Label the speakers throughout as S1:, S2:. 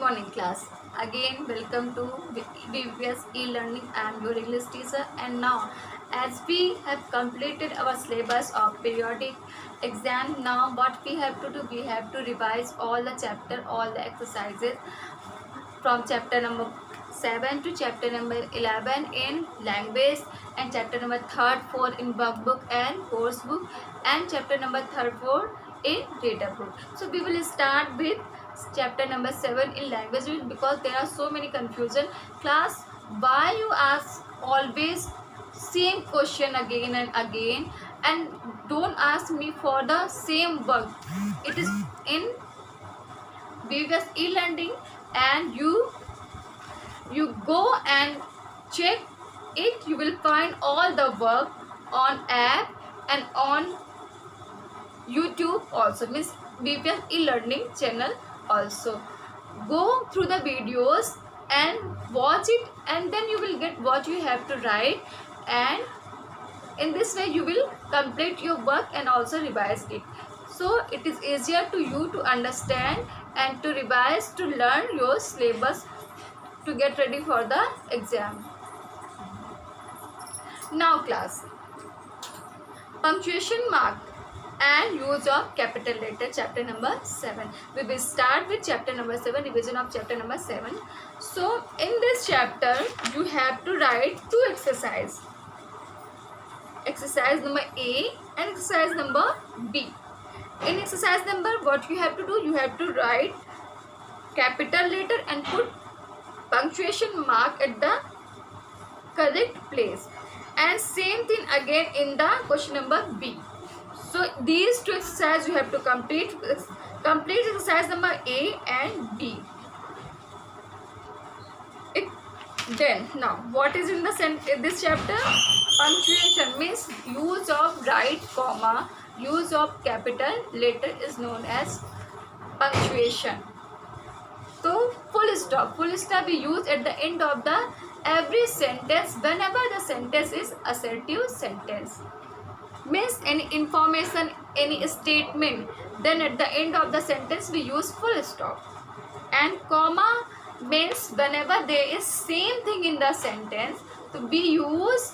S1: morning class. Again welcome to VVS e-learning. I am your English teacher, and now as we have completed our syllabus of periodic exam, now what we have to do, we have to revise all the chapter, all the exercises from chapter number 7 to chapter number 11 in language, and chapter number 4 in workbook and course book, and chapter number 4 in data book. So we will start with chapter number 7 in language, because there are so many confusion. Class, why you ask always same question again and again, and don't ask me for the same work? It is in previous e-learning, and you go and check it. You will find all the work on app and on YouTube also, means previous e-learning channel also. Go through the videos and watch it, and then you will get what you have to write, and in this way you will complete your work and also revise it. So it is easier to you to understand and to revise, to learn your syllabus, to get ready for the exam. Now class, punctuation mark and use of capital letter, chapter number 7. We will start with chapter number 7, revision of chapter number 7. So in this chapter you have to write two exercises, exercise number A and exercise number B. In exercise number, what you have to do, you have to write capital letter and put punctuation mark at the correct place, and same thing again in the question number B. So these two exercises you have to complete exercise number A and B. Then now, what is in this chapter? Punctuation means use of right comma, use of capital letter is known as punctuation. So full stop we use at the end of the every sentence whenever the sentence is assertive sentence. Means any information, any statement, then at the end of the sentence we use full stop. And comma means whenever there is same thing in the sentence, so we use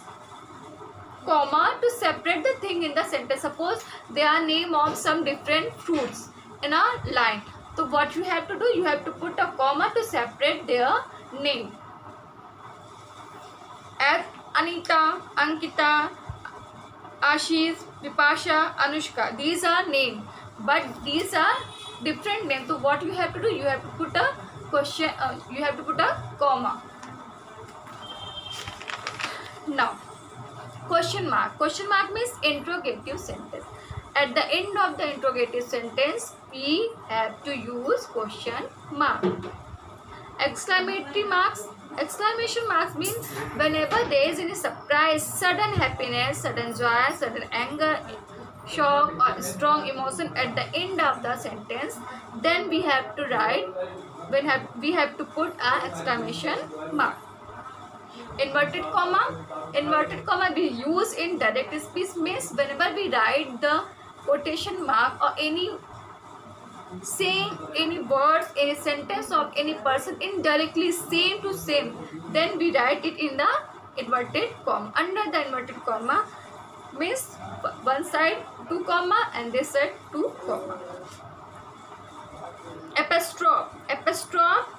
S1: comma to separate the thing in the sentence. Suppose they are name of some different fruits in a line, so what you have to do, you have to put a comma to separate their name. As Anita, Ankita, Ashish, Vipasha, Anushka, these are names, but these are different names. So what you have to do, you have to put a question, you have to put a comma. Now question mark means interrogative sentence. At the end of the interrogative sentence we have to use question mark. Exclamation marks mean whenever there is any surprise, sudden happiness, sudden joy, sudden anger, shock or strong emotion at the end of the sentence, then we have to write, we have to put an exclamation mark. Inverted comma we use in direct speech, means whenever we write the quotation mark or any saying any words, any sentence of any person indirectly same to same, then we write it in the inverted comma. Under the inverted comma means one side 2 comma and this side 2 comma. Apostrophe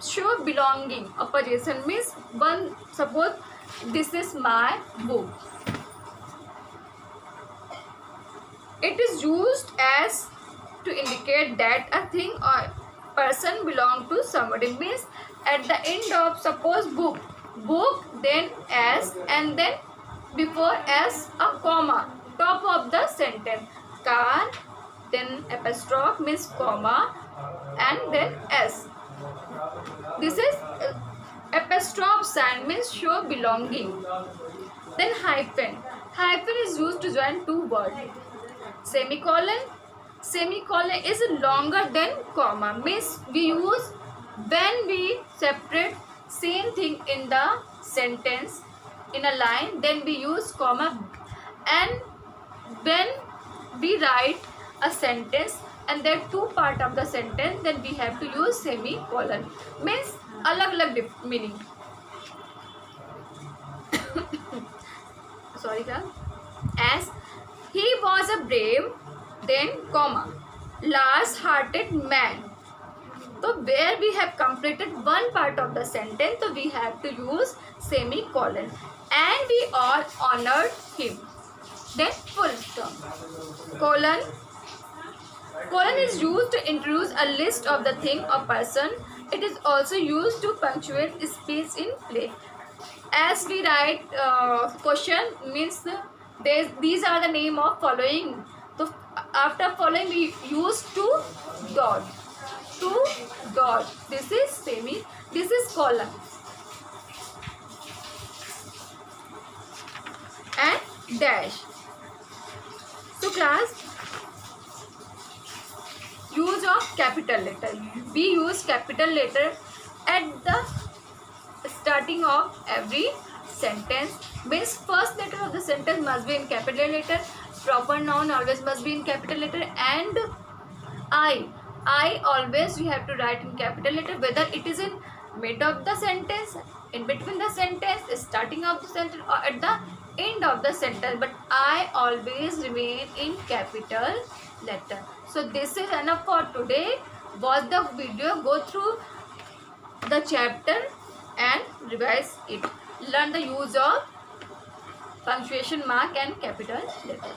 S1: show belonging opposition, means one, suppose this is my book, it is used as to indicate that a thing or person belong to somebody. Means at the end of, suppose book, then as, and then before as a comma, top of the sentence, car, then apostrophe means comma, and then s. This is apostrophe sign, means show belonging. Then hyphen is used to join two words. Semicolon is longer than comma, means we use when we separate same thing in the sentence in a line, then we use comma, and when we write a sentence and there are two part of the sentence, then we have to use semicolon. Means अलग अलग meaning. Sorry guys. As he was a brave, then comma, large-hearted man. So where we have completed one part of the sentence, so we have to use semicolon. And we all honored him. Then full stop. Colon. Colon is used to introduce a list of the thing or person. It is also used to punctuate speech in play. As we write question, means these are the name of following. So after following we use two dot. Two dot. This is semi. This is colon. And dash. So class, use of capital letter. We use capital letter at the starting of every sentence. Means first letter of the sentence must be in capital letter. Proper noun always must be in capital letter. And I always we have to write in capital letter, whether it is in mid of the sentence, in between the sentence, starting of the sentence, or at the end of the sentence, but I always remain in capital letter. So this is enough for today. Watch the video, go through the chapter and revise it. Learn the use of punctuation mark and capital letter.